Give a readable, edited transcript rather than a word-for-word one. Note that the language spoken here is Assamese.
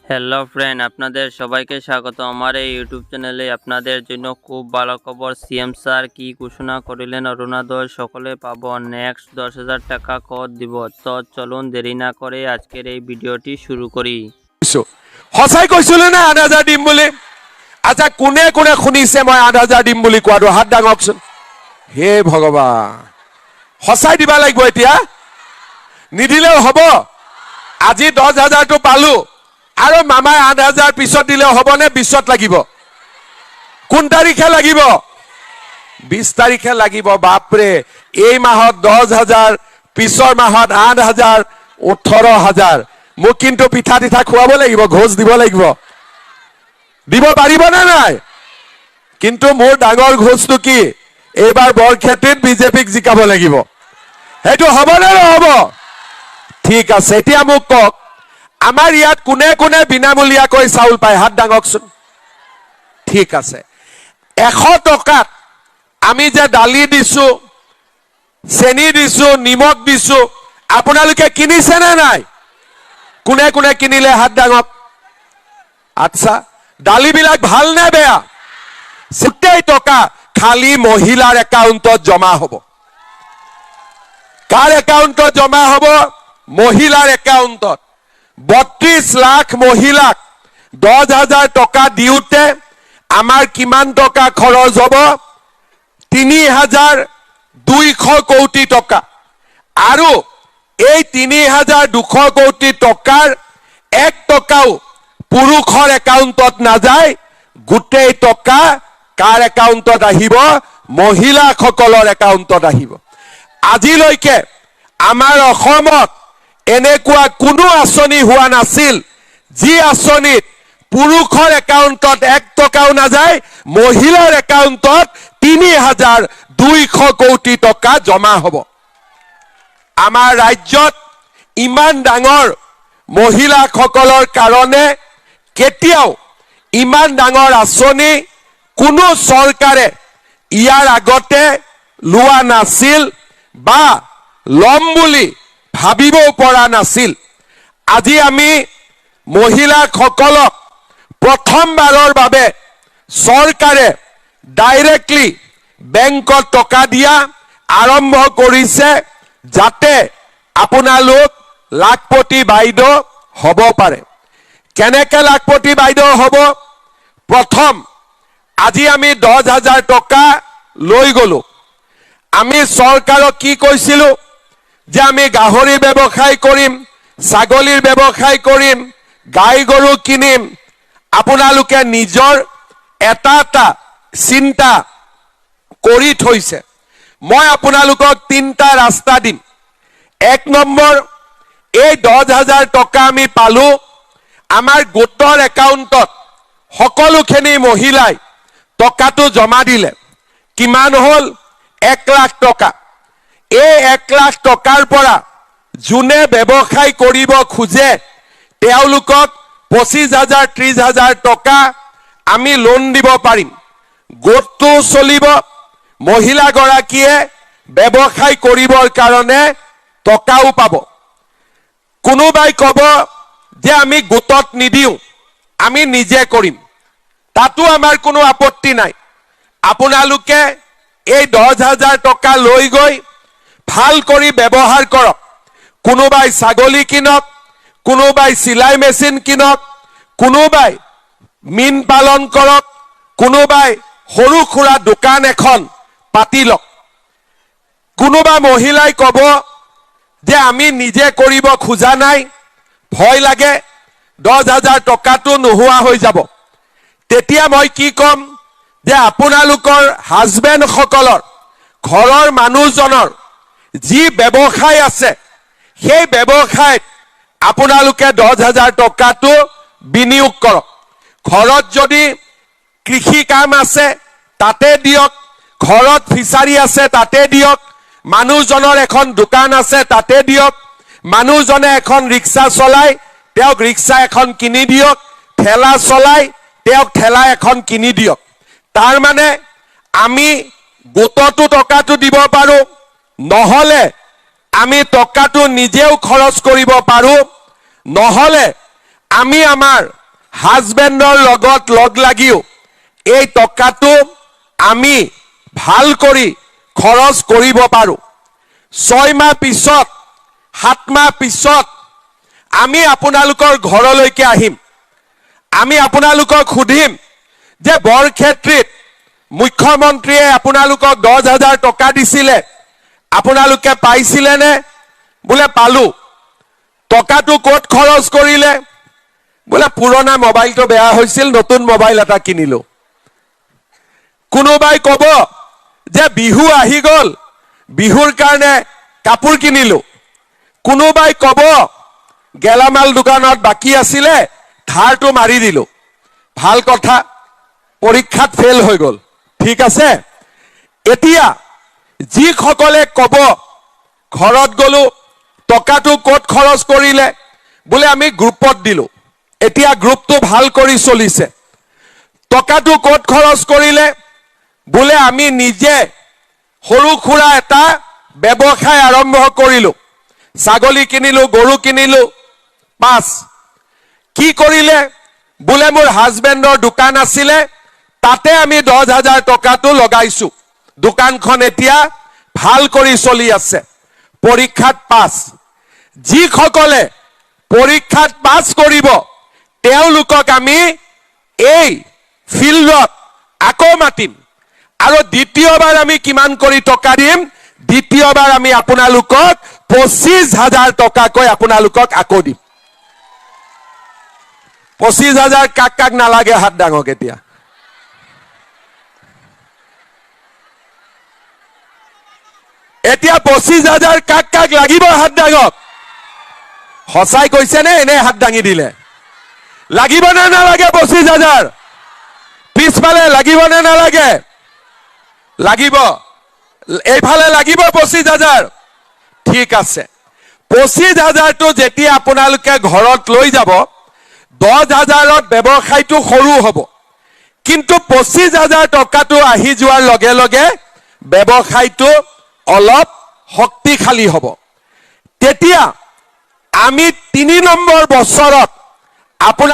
হ্যালো ফ্রেন্ড, আপনাদের সবাইকে স্বাগত আমার এই ইউটিউব চ্যানেলে। আপনাদের জন্য খুব ভালো খবর। সিএম স্যার কি ঘোষণা করিলেন? অরুণোদয় সকলে পাব, নেক্সট 10,000 টাকা কর দিব। তো চলুন দেরি না করে আজকের এই ভিডিওটি শুরু করি। সঁচাই কৈছিলো নে 8,000 দিম বুলি? আচ্ছা, কোনে কোনে শুনিছে মই 8,000 দিম বুলি কোৱাটো? হাত দাঙকচোন। হে ভগৱান, সঁচাই দিবা লাগিব এতিয়া? নিদিলেও হ'ব? আজি 10,000টো পালো আৰু মামাই 8,000 পিছত দিলেও হ'বনে? 20ত লাগিব? কোন তাৰিখে লাগিব? 20 তাৰিখে লাগিব। বাপৰে, এই মাহত 10,000, পিছৰ মাহত 8,000, 18,000। মোক কিন্তু পিঠা তিঠা খুৱাব লাগিব, ঘোষ দিব লাগিব। দিব পাৰিব নে নাই? কিন্তু মোৰ ডাঙৰ ঘোষটো কি? এইবাৰ বৰক্ষেত্ৰীত বিজেপিক জিকাব লাগিব। সেইটো হ'ব নে নহ'ব? ঠিক আছে, এতিয়া মোক কওক, আমাৰ ইয়াত কোনে কোনে বিনামূলীয়াকৈ চাউল পায়? হাত দাঙকচোন। ঠিক আছে, 100 টকাত আমি যে দালি দিছো, চেনি দিছো, নিমখ দিছো, আপোনালোকে কিনিছে নে নাই? কোনে কোনে কিনিলে? হাত দাঙক। আচ্ছা, দালিবিলাক ভাল নে বেয়া? গোটেই টকা খালি মহিলাৰ একাউণ্টত জমা হ'ব। কাৰ একাউণ্টত জমা হ'ব? মহিলাৰ একাউণ্টত। 32 লাখ মহিলাক 10,000 টকা দিওঁতে আমাৰ কিমান টকা খৰচ হ'ব? 3,200 কোটি টকা। আৰু এই 3,200 কোটি টকাৰ 1 টকাও পুৰুষৰ একাউণ্টত নাযায়। গোটেই টকা কাৰ একাউণ্টত আহিব? মহিলাসকলৰ একাউণ্টত আহিব। আজিলৈকে আমাৰ অসমত এনেকুৱা কোনো আঁচনি হোৱা নাছিল যি আঁচনিত পুৰুষৰ একাউণ্টত 1 টকাও নাযায়, মহিলাৰ একাউণ্টত 3,200 কোটি টকা জমা হ'ব। আমাৰ ৰাজ্যত ইমান ডাঙৰ মহিলাসকলৰ কাৰণে কেতিয়াও ইমান ডাঙৰ আঁচনি কোনো চৰকাৰে ইয়াৰ আগতে লোৱা নাছিল বা ল'ম বুলি ভাবিবও পৰা নাছিল। আজি আমি মহিলাসকলক প্ৰথমবাৰৰ বাবে চৰকাৰে ডাইৰেক্টলি বেংকত টকা দিয়া আৰম্ভ কৰিছে, যাতে আপোনালোক লাখপতি বাইদেউ হ'ব পাৰে। কেনেকে লাখপতি বাইদেউ হ'ব? প্ৰথম, আজি আমি 10,000 টকা লৈ গলো। আমি চৰকাৰক কি কৈছিলো? যে আমি গাহৰি ব্যৱসায় কৰিম, ছাগলীৰ ব্যৱসায় কৰিম, গাই গৰু কিনিম। আপোনালোকে নিজৰ এটা এটা চিন্তা কৰি থৈছে। মই আপোনালোকক 3টা ৰাস্তা দিম। 1 নম্বৰ, এই 10,000 টকা আমি পালো, আমাৰ গোটৰ একাউণ্টত সকলোখিনি মহিলাই টকাটো জমা দিলে। কিমান হ'ল? 1 লাখ টকা। এই 1 লাখ টকাৰ পৰা যোনে ব্যৱসায় কৰিব খোজে তেওঁলোকক 25,000, 30,000 টকা আমি লোন দিব পাৰিম। গোটটো চলিব, মহিলাগৰাকীয়ে ব্যৱসায় কৰিবৰ কাৰণে টকাও পাব। কোনোবাই ক'ব যে আমি গোটত নিদিওঁ, আমি নিজে কৰিম। তাতো আমাৰ কোনো আপত্তি নাই। আপোনালোকে এই 10,000 টকা লৈ গৈ ভাল কৰি ব্যৱহাৰ কৰক। কোনোবাই ছাগলী কিনক, কোনোবাই চিলাই মেচিন কিনক, কোনোবাই মীন পালন কৰক, কোনোবাই সৰু সুৰা দোকান এখন পাতি লওক। কোনোবা মহিলাই ক'ব যে আমি নিজে কৰিব খোজা নাই, ভয় লাগে, 10,000 টকাটো নোহোৱা হৈ যাব। তেতিয়া মই কি ক'ম? যে আপোনালোকৰ হাজবেণ্ডসকলৰ, ঘৰৰ মানুহজনৰ যি ব্যৱসায় আছে, সেই ব্যৱসায়ত আপোনালোকে 10,000 টকাটো বিনিয়োগ কৰক। ঘৰত যদি কৃষি কাম আছে তাতে দিয়ক, ঘৰত ফিচাৰী আছে তাতে দিয়ক, মানুহজনৰ এখন দোকান আছে তাতে দিয়ক, মানুহজনে এখন ৰিক্সা চলায় তেওঁক ৰিক্সা এখন কিনি দিয়ক, ঠেলা চলায় তেওঁক ঠেলা এখন কিনি দিয়ক। তাৰ মানে আমি গোটতো টকাটো দিব পাৰো, নহলে আমি টকাটো নিজেও খৰচ কৰিব পাৰো, নহলে আমি আমাৰ হাজবেণ্ডৰ লগত লগ লাগিও এই টকাটো আমি ভাল কৰি খৰচ কৰিব পাৰো। 6 মাহ পিছত 7 মাহ পিছত আমি আপোনালোকৰ ঘৰলৈকে আহিম। আমি আপোনালোকক সুধিম যে বৰক্ষেত্ৰীত মুখ্যমন্ত্ৰীয়ে আপোনালোকক 10,000 টকা দিছিলে, আপোনালোকে পাইছিলে নে? বোলে পালো। টকাটো ক'ত খৰচ কৰিলে? বোলে পুৰণা মোবাইলটো বেয়া হৈছিল, নতুন মোবাইল এটা কিনিলো। কোনোবাই ক'ব যে বিহু আহি গ'ল, বিহুৰ কাৰণে কাপোৰ কিনিলো। কোনোবাই ক'ব গেলামাল দোকানত বাকী আছিলে, ধাৰটো মাৰি দিলো। ভাল কথা, পৰীক্ষাত ফেল হৈ গ'ল, ঠিক আছে। এতিয়া যিসকলে ক'ব ঘৰত গ'লো, টকাটো ক'ত খৰচ কৰিলে? বোলে আমি গ্ৰুপত দিলো, এতিয়া গ্ৰুপটো ভাল কৰি চলিছে। টকাটো ক'ত খৰচ কৰিলে? বোলে আমি নিজে সৰু সুৰা এটা ব্যৱসায় আৰম্ভ কৰিলো, ছাগলী কিনিলো, গৰু কিনিলো। 5 কি কৰিলে? বোলে মোৰ হাজবেণ্ডৰ দোকান আছিলে, তাতে আমি 10,000 টকাটো লগাইছো। দোকানখন এতিয়া ভাল কৰি চলি আছে। পৰীক্ষাত পাছ। যিসকলে পৰীক্ষাত পাছ কৰিব তেওঁলোকক আমি এই ফিল্ডত আকৌ মাতিম আৰু দ্বিতীয়বাৰ আমি কিমান কৰি টকা দিম? দ্বিতীয়বাৰ আমি আপোনালোকক 25,000 টকাকৈ আপোনালোকক আকৌ দিম। 25,000 কাক কাক নালাগে হাত ডাঙক এতিয়া। এতিয়া 25,000 কাক কাক লাগিব হাত ডাঙক? সঁচাই কৈছে নে এনে হাত দাঙি দিলে? লাগিব নে নালাগে 25,000? পিছফালে লাগিব নে নালাগে? লাগিব। এইফালে লাগিব 25,000? ঠিক আছে। 25,000টো যেতিয়া আপোনালোকে ঘৰত লৈ যাব, 10,000ত ব্যৱসায়টো সৰু হ'ব, কিন্তু 25,000 টকাটো আহি যোৱাৰ লগে লগে ব্যৱসায়টো অলপ শক্তিশালী হ'ব। তেতিয়া আমি 3 নম্বৰ বছৰত আপোনাৰ